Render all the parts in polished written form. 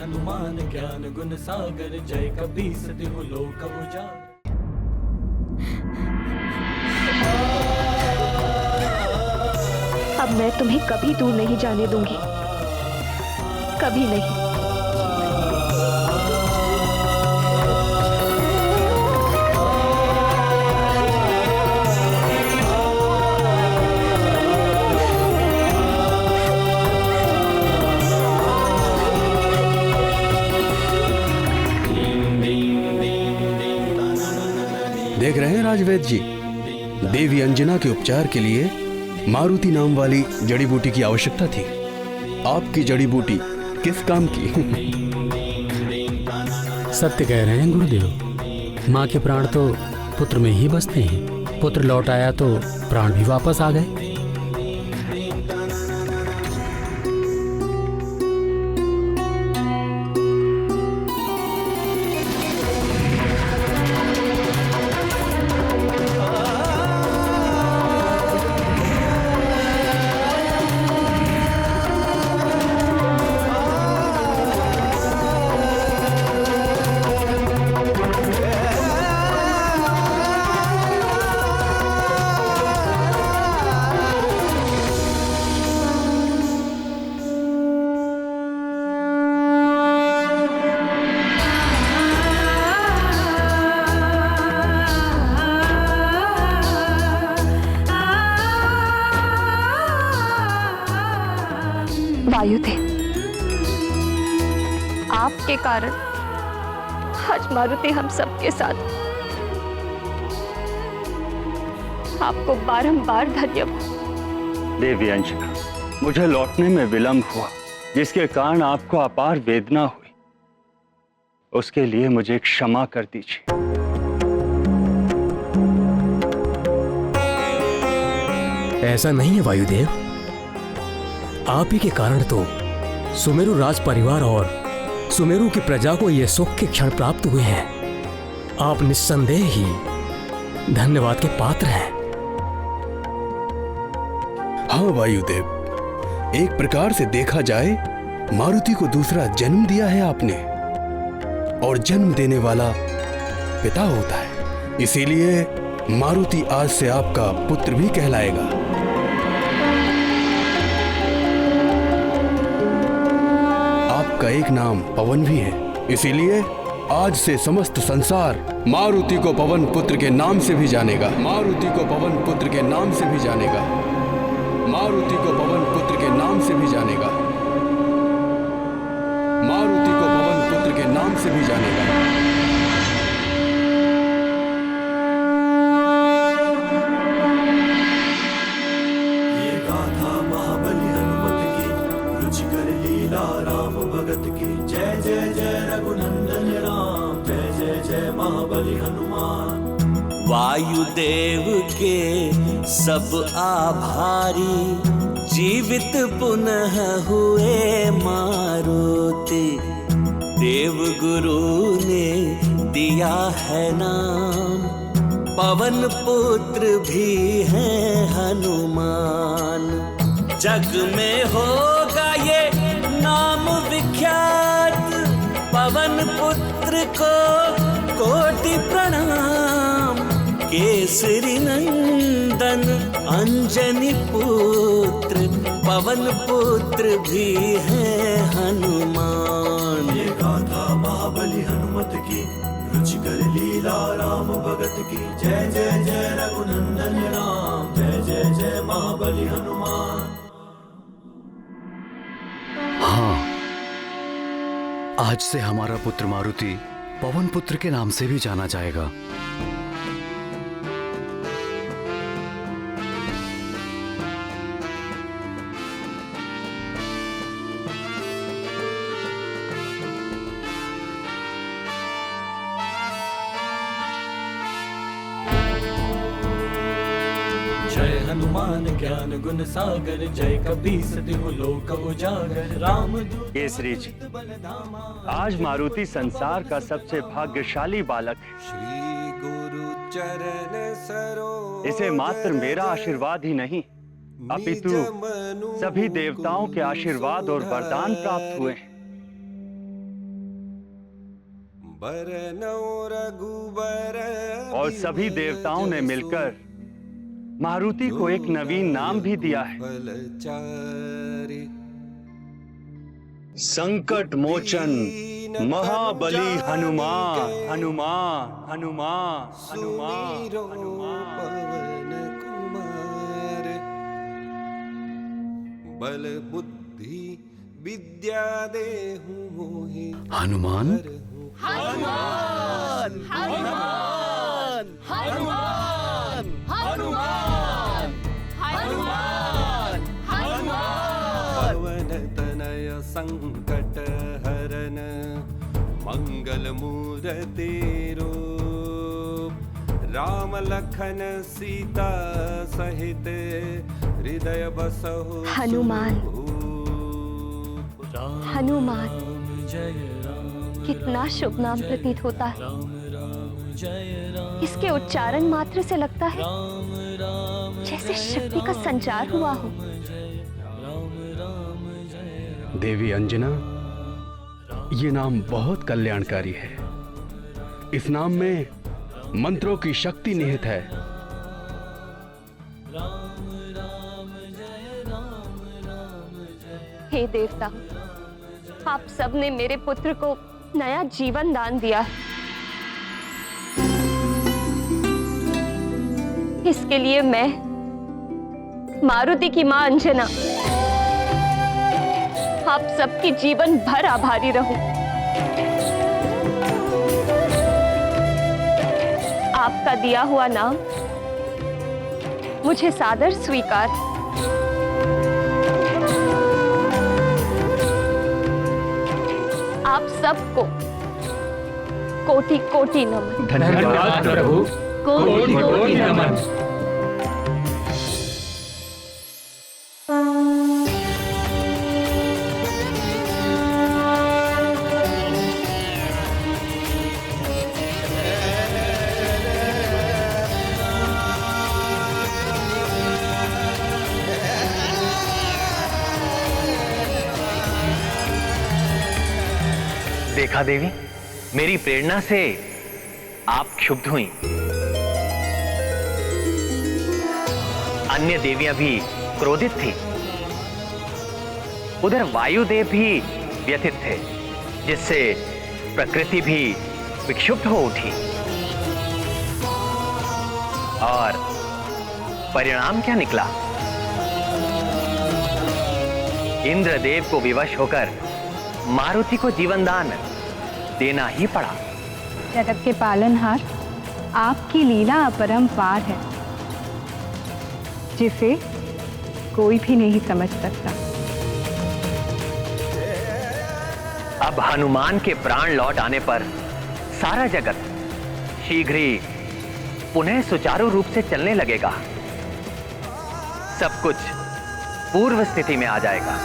हनुमान ज्ञान गुण सागर, जय कपीस तिहु लोक उजागर। अब मैं तुम्हें कभी दूर नहीं जाने दूंगी, कभी नहीं। देख रहे हैं राजवैद्य जी, देवी अंजना के उपचार के लिए मारुति नाम वाली जड़ी बूटी की आवश्यकता थी। आपकी जड़ी बूटी किस काम की? सत्य कह रहे हैं गुरुदेव, माँ के प्राण तो पुत्र में ही बसते हैं। पुत्र लौट आया तो प्राण भी वापस आ गए। वायुदेव, आपके कारण आज मारुति हम सबके साथ। आपको बारंबार धन्यवाद। देवी अंजना, मुझे लौटने में विलंब हुआ, जिसके कारण आपको अपार वेदना हुई। उसके लिए मुझे क्षमा कर दीजिए। ऐसा नहीं है वायुदेव, आप ही के कारण तो सुमेरु राज परिवार और सुमेरु की प्रजा को ये सुख के क्षण प्राप्त हुए हैं। आप निस्संदेह ही धन्यवाद के पात्र हैं। हाँ वायुदेव, एक प्रकार से देखा जाए मारुति को दूसरा जन्म दिया है आपने, और जन्म देने वाला पिता होता है। इसीलिए मारुति आज से आपका पुत्र भी कहलाएगा। आपका एक नाम पवन भी है, इसीलिए आज से समस्त संसार मारुति को पवन पुत्र के नाम से भी जानेगा। मारुति को पवन पुत्र के नाम से भी जानेगा। मारुति को पवन पुत्र के नाम से भी जानेगा। मारुति को पवन पुत्र के नाम से भी जानेगा। ये गाथा महाबली हनुमत की, रुचिकर लीला राम भगत की। जय जय जय रघुनंदन राम, जय जय जय महाबली हनुमान। वायुदेव के सब आभारी, जीवित पुनः हुए मारुति। देव गुरु ने दिया है नाम, पवन पुत्र भी है हनुमान। जग में होगा ये नाम विख्यात, पवन पुत्र को कोटि प्रणाम। केसरी नंदन अंजनी पुत्र, पवन पुत्र भी है हनुमान। ये गाथा महाबली हनुमत की, रुचिकर लीला राम भगत की। जय जय जय रघुनंदन राम, जय जय जय महाबली हनुमान। हाँ, आज से हमारा पुत्र मारुति पवन पुत्र के नाम से भी जाना जाएगा। जय हनुमान ज्ञान गुण सागर, जय कपीस तिहु लोक उजागर। राम केसरी जी, आज मारुति संसार का सबसे भाग्यशाली बालक है। इसे मात्र मेरा आशीर्वाद ही नहीं, अपितु सभी देवताओं के आशीर्वाद और वरदान प्राप्त हुए हैं। और सभी देवताओं ने मिलकर मारुति को एक नवीन नाम भी दिया है, संकट मोचन महाबली हनुमान। हनुमान हनुमान हनुमान बल बुद्धि विद्या देहु मोहि। हनुमान हनुमान हनुमान हनुमान हनुमान हनुमान हनुमान पवन तनय संकट हरन मंगल मूर्ति रूप राम लखन सीता सहित हृदय बसहु हनुमान हनुमान कितना शुभ नाम प्रतीत होता है। इसके उच्चारण मात्र से लगता है जैसे शक्ति का संचार हुआ हो। देवी अंजना, ये नाम बहुत कल्याणकारी है। इस नाम में मंत्रों की शक्ति निहित है। हे देवता, आप सबने मेरे पुत्र को नया जीवन दान दिया है। इसके लिए मैं मारुति की मां अंजना आप सबकी जीवन भर आभारी रहूं। आपका दिया हुआ नाम मुझे सादर स्वीकार। आप सबको कोटि कोटि नमन। धन्यवाद प्रभु, कोटि कोटि नमन। देखा देवी, मेरी प्रेरणा से आप क्षुब्ध हुई। अन्य देवियां भी क्रोधित थी। उधर वायुदेव भी व्यथित थे, जिससे प्रकृति भी विक्षुब्ध हो उठी। और परिणाम क्या निकला? इंद्रदेव को विवश होकर मारुति को जीवन दान देना ही पड़ा। जगत के पालनहार, आपकी लीला अपरंपार है, जिसे कोई भी नहीं समझ सकता। अब हनुमान के प्राण लौट आने पर सारा जगत शीघ्र ही पुनः सुचारू रूप से चलने लगेगा। सब कुछ पूर्व स्थिति में आ जाएगा।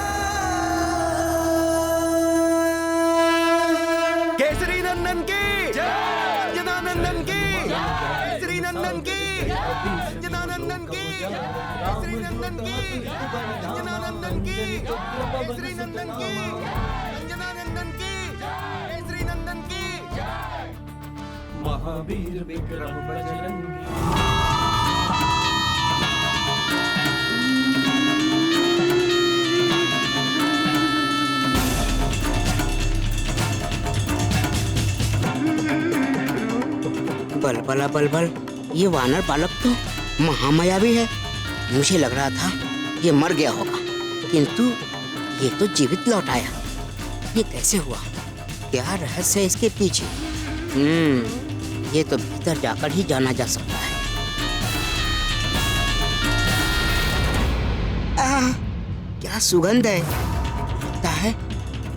केसरी नंदन की अंजनानंदन की, केसरी नंदन की अंजनानंदन की, केसरी नंदन की अंजनानंदन की, केसरी नंदन की अंजनानंदन की, केसरी नंदन की। महावीर विक्रम बजरंगी। बलबला बलबल, ये वानर बालक तो महामायावी है। मुझे लग रहा था ये मर गया होगा, किंतु ये तो जीवित लौट आया। ये कैसे हुआ? क्या रहस्य है इसके पीछे? ये तो भीतर जाकर ही जाना जा सकता है। क्या सुगंध है! लगता है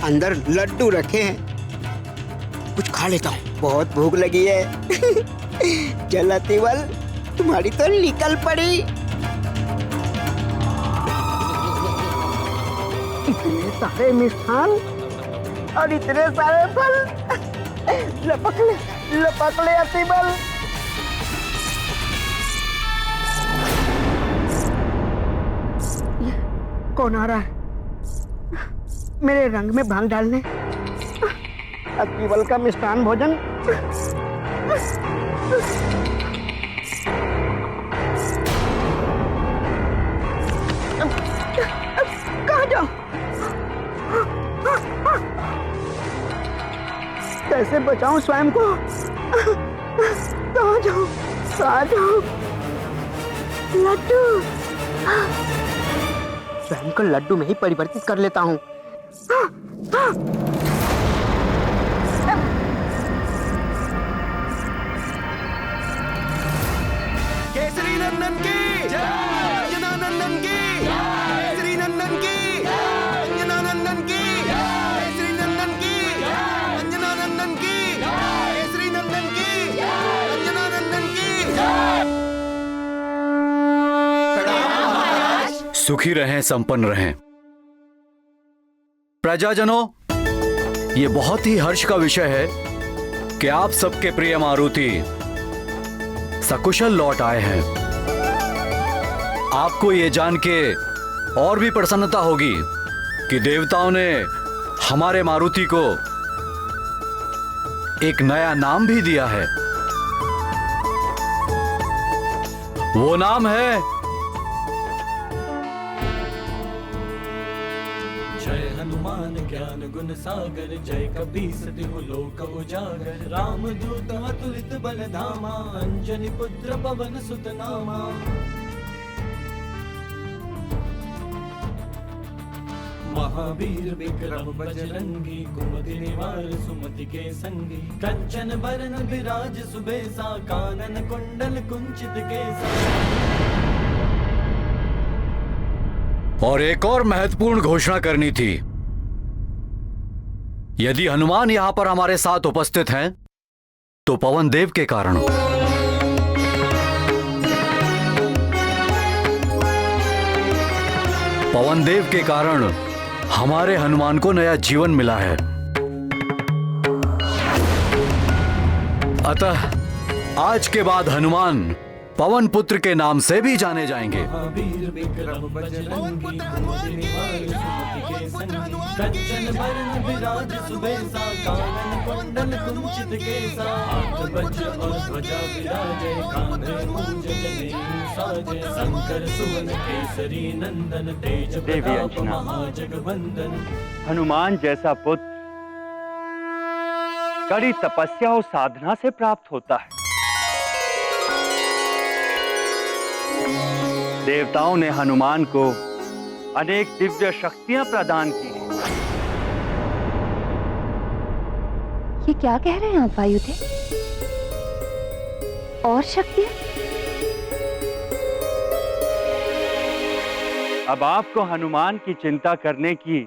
अंदर लड्डू रखे हैं। कुछ खा लेता हूँ, बहुत भूख लगी है। चल अतिवल, तुम्हारी तो निकल पड़ी। इतने सारे मिष्ठान और इतने सारे फल, लपक ले अतिवल। कौन आ रहा है मेरे रंग में भांग डालने? अतिवल का मिष्ठान भोजन कहाँ जाऊं? कैसे बचाऊं स्वयं को? कहाँ जाऊं? कहाँ जाऊं? लड्डू, स्वयं को लड्डू में ही परिवर्तित कर लेता हूँ। केसरी नंदन की जय, अंजना नंदन की जय, केसरी नंदन की जय, अंजना नंदन की जय, केसरी नंदन की जय, अंजना नंदन की जय, केसरी नंदन की जय, अंजना नंदन की जय। सुखी रहें, संपन्न रहें। प्रजाजनों, ये बहुत ही हर्ष का विषय है कि आप सबके प्रिय मारुति सकुशल लौट आए हैं। आपको ये जान के और भी प्रसन्नता होगी कि देवताओं ने हमारे मारुति को एक नया नाम भी दिया है। वो नाम है जय हनुमान ज्ञान गुण सागर, जय कपीस तिहु लोक उजागर, राम दूत अतुलित बल धामा, अंजनी पुत्र पवन सुत नामा। महावीर विक्रम बजरंगी, कुमति निवार सुमति के संगी, कंचन बरन विराज सुबेसा, कानन कुंडल कुंचित केसा। और एक और महत्वपूर्ण घोषणा करनी थी। यदि हनुमान यहां पर हमारे साथ उपस्थित हैं, तो पवन देव के कारण। पवन देव के कारण हमारे हनुमान को नया जीवन मिला है। अतः आज के बाद हनुमान पवन पुत्र के नाम से भी जाने जाएंगे। महावीर विक्रम बजरंगी, कुमति निवार सुमति के संगी, कंचन बरन विराज सुबेसा, कानन कुंडल कुंचित केसा, हाथ वज्र और ध्वजा विराजे, कांधे मूंज जनेऊ साजे, शंकर सुवन केसरी नंदन, तेज प्रताप महाजगवंदन। हनुमान जैसा पुत्र कड़ी तपस्या और साधना से प्राप्त होता है। देवताओं ने हनुमान को अनेक दिव्य शक्तियां प्रदान की हैं। ये क्या कह रहे हैं आप वायुदेव? और शक्तियां? अब आपको हनुमान की चिंता करने की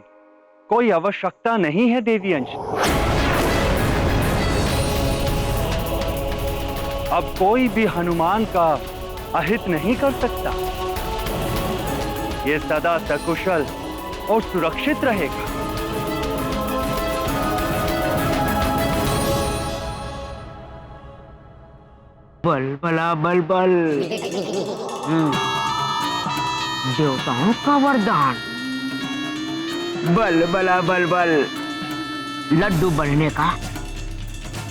कोई आवश्यकता नहीं है देवी अंजना। अब कोई भी हनुमान का अहित नहीं कर सकता। ये सदा सकुशल और सुरक्षित रहेगा। बल बला बल बल, देवताओं का वरदान। बल बला बल बल, लड्डू बनने का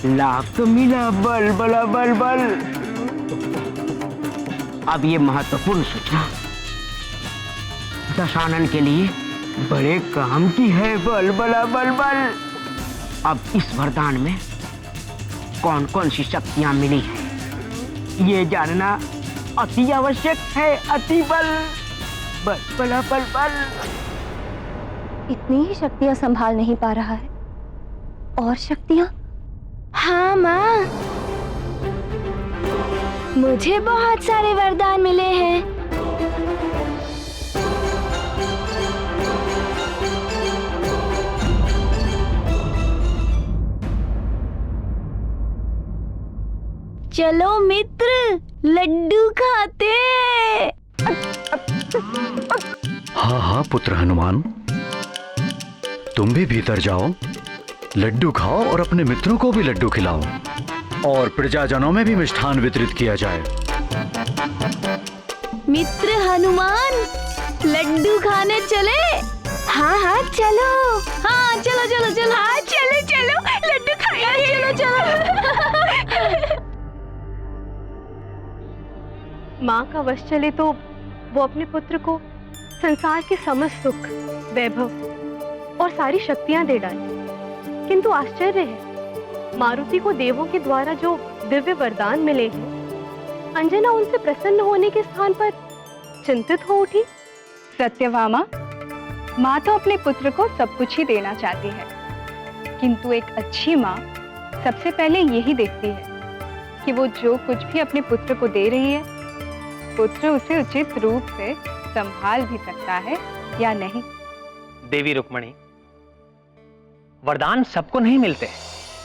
लाभ तो मिला। बल बला बल बल। अब ये महत्वपूर्ण सूचना दशानन के लिए बड़े काम की है। बल बला बल बल। अब इस वरदान में कौन कौन सी शक्तियां मिली है, ये जानना अति आवश्यक है। अति बल, बल बला बल बल। इतनी ही शक्तियां संभाल नहीं पा रहा है, और शक्तियां? हाँ माँ, मुझे बहुत सारे वरदान मिले हैं। चलो मित्र, लड्डू खाते। हाँ हाँ पुत्र हनुमान, तुम भी भीतर जाओ, लड्डू खाओ और अपने मित्रों को भी लड्डू खिलाओ, और प्रजाजनों में भी मिष्ठान वितरित किया जाए। मित्र हनुमान, लड्डू खाने चले? हाँ हाँ चलो। हाँ चलो चलो चलो। हाँ चलो चलो, लड्डू खाएंगे। चलो चलो। माँ का वश चले तो वो अपने पुत्र को संसार के समस्त सुख, वैभव और सारी शक्तियां दे डाले। किंतु आश्चर्य है, मारुति को देवों के द्वारा जो दिव्य वरदान मिले हैं, अंजना उनसे प्रसन्न होने के स्थान पर चिंतित हो उठी। सत्यभामा, माँ तो अपने पुत्र को सब कुछ ही देना चाहती है, किंतु एक अच्छी माँ सबसे पहले यही देखती है कि वो जो कुछ भी अपने पुत्र को दे रही है, पुत्र उसे उचित रूप से संभाल भी सकता है या नहीं। देवी रुक्मणी, वरदान सबको नहीं मिलते,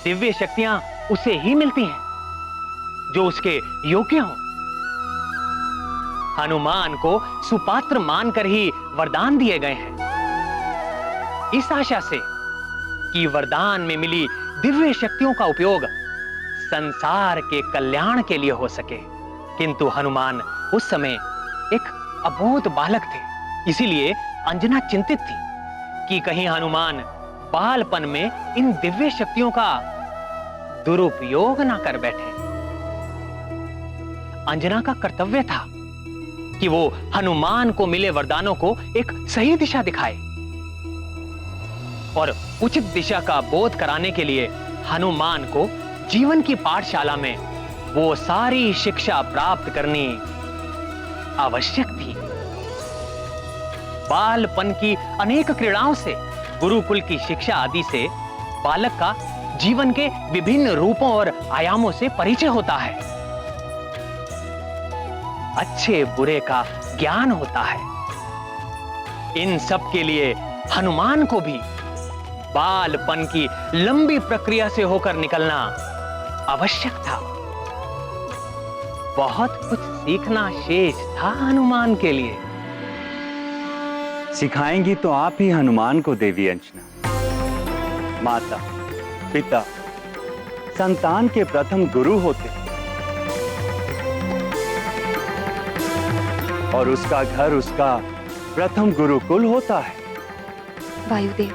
दिव्य शक्तियां उसे ही मिलती हैं जो उसके योग्य हों। हनुमान को सुपात्र मानकर ही वरदान दिए गए हैं, इस आशा से कि वरदान में मिली दिव्य शक्तियों का उपयोग संसार के कल्याण के लिए हो सके। किंतु हनुमान उस समय एक अबोध बालक थे, इसीलिए अंजना चिंतित थी कि कहीं हनुमान बालपन में इन दिव्य शक्तियों का दुरुपयोग ना कर बैठे। अंजना का कर्तव्य था कि वो हनुमान को मिले वरदानों को एक सही दिशा दिखाए और उचित दिशा का बोध कराने के लिए हनुमान को जीवन की पाठशाला में वो सारी शिक्षा प्राप्त करनी आवश्यक थी। बालपन की अनेक क्रीड़ाओं से, गुरुकुल की शिक्षा आदि से बालक का जीवन के विभिन्न रूपों और आयामों से परिचय होता है, अच्छे बुरे का ज्ञान होता है। इन सब के लिए हनुमान को भी बालपन की लंबी प्रक्रिया से होकर निकलना आवश्यक था। बहुत कुछ सीखना शेष था हनुमान के लिए। सिखाएंगी तो आप ही हनुमान को देवी अंजना। माता, पिता, संतान के प्रथम गुरु होते और उसका घर उसका प्रथम गुरुकुल होता है। वायुदेव,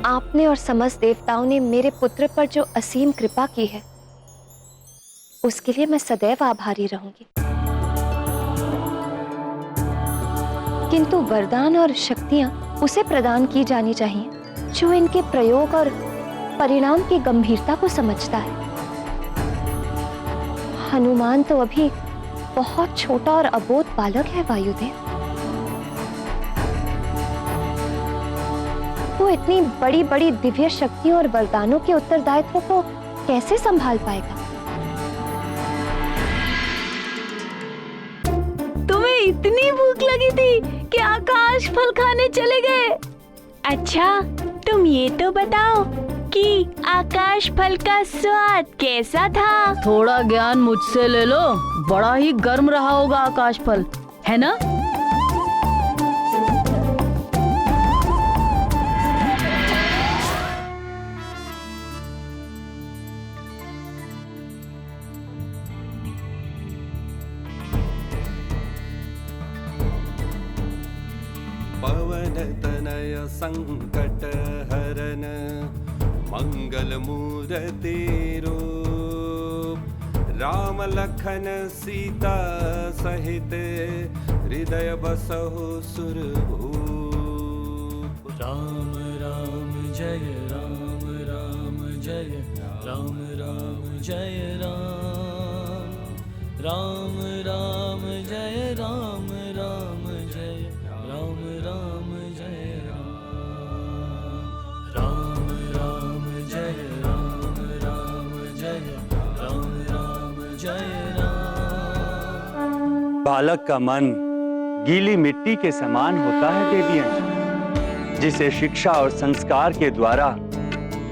आपने और समस्त देवताओं ने मेरे पुत्र पर जो असीम कृपा की है, उसके लिए मैं सदैव आभारी रहूंगी। किंतु वरदान और शक्तियां उसे प्रदान की जानी चाहिए जो इनके प्रयोग और परिणाम की गंभीरता को समझता है। हनुमान तो अभी बहुत छोटा और अबोध बालक है वायुदेव। वो इतनी बड़ी बड़ी दिव्य शक्तियों और वरदानों के उत्तरदायित्व को कैसे संभाल पाएगा? तुम्हें इतनी भूख लगी थी कि आकाश फल खाने चले गए। अच्छा, तुम ये तो बताओ कि आकाश फल का स्वाद कैसा था? थोड़ा ज्ञान मुझसे ले लो, बड़ा ही गर्म रहा होगा आकाश फल, है ना? पवन तनय संकट हरन मंगल मूर्ति रूप, राम लखन सीता सहित हृदय बसहु सुरभूप। राम राम जय राम, राम जय राम, राम जय राम, राम राम जय राम, राम जय राम, राम जय राम, राम राम जय राम, राम जय राम, राम जय राम। बालक का मन गीली मिट्टी के समान होता है देवी अंजना, जिसे शिक्षा और संस्कार के द्वारा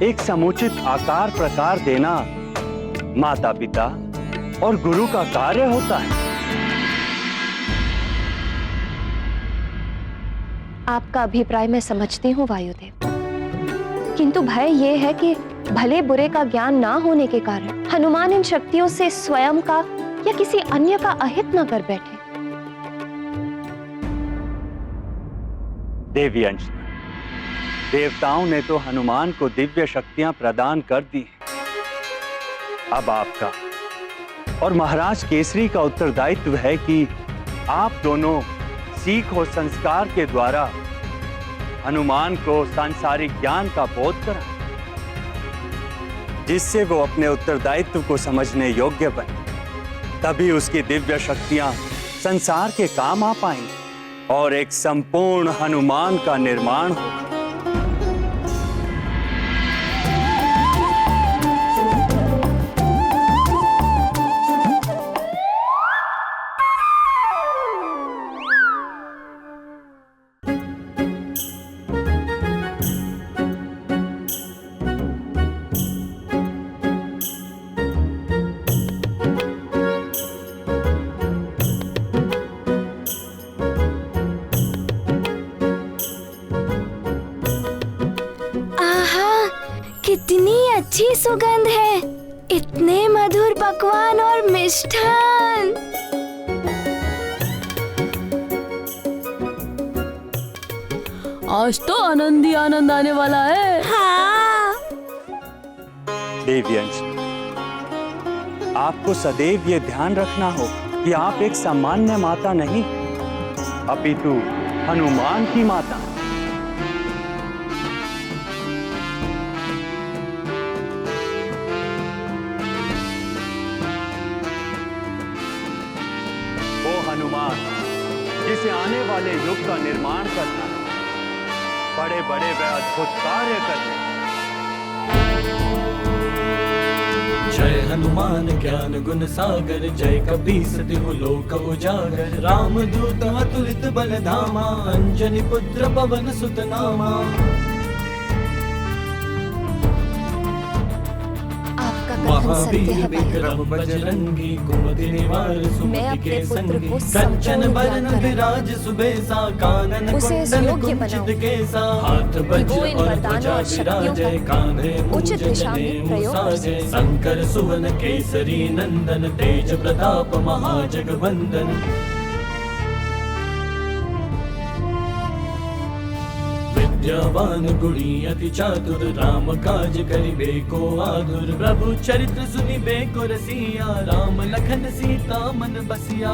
एक समुचित आकार प्रकार देना माता पिता और गुरु का कार्य होता है। आपका अभिप्राय मैं समझती हूँ वायुदेव, किंतु भय ये है कि भले बुरे का ज्ञान ना होने के कारण हनुमान इन शक्तियों से स्वयं का या किसी अन्य का अहित न कर बैठे। देवी अंजना, देवताओं ने तो हनुमान को दिव्य शक्तियां प्रदान कर दी। अब आपका और महाराज केसरी का उत्तरदायित्व है कि आप दोनों सीख और संस्कार के द्वारा हनुमान को सांसारिक ज्ञान का बोध कराएं, जिससे वो अपने उत्तरदायित्व को समझने योग्य बने। तभी उसकी दिव्य शक्तियां संसार के काम आ पाएंगी और एक संपूर्ण हनुमान का निर्माण होगा। कितनी अच्छी सुगंध है, इतने मधुर पकवान और मिष्ठान। आज तो आनंद ही आनंद आने वाला है। हाँ। देवी अंश, आपको सदैव ये ध्यान रखना होगा कि आप एक सामान्य माता नहीं, अपितु हनुमान की माता। वो हनुमान जिसे आने वाले युग का निर्माण करना, बड़े बड़े व अद्भुत कार्य करने। जय हनुमान ज्ञान गुण सागर, जय कपीस तिहु लोक उजागर। राम दूत अतुलित बल धामा, अंजनी पुत्र पवन सुत नामा। महावीर विक्रम बजरंगी, कुमति निवार सुमति के संगी। कंचन बरन विराज सुबेसा, कानन कुंडल कुंचित केसा। हाथ वज्र और ध्वजा विराजै, कांधे मूंज जनेऊ साजै। शंकर सुवन केसरी नंदन, तेज प्रताप महाजगवंदन। विद्यावान गुणी अति चातुर, राम काज करिबे को आतुर। प्रभु चरित्र सुनिबे को रसिया, राम लखन सीता मन बसिया।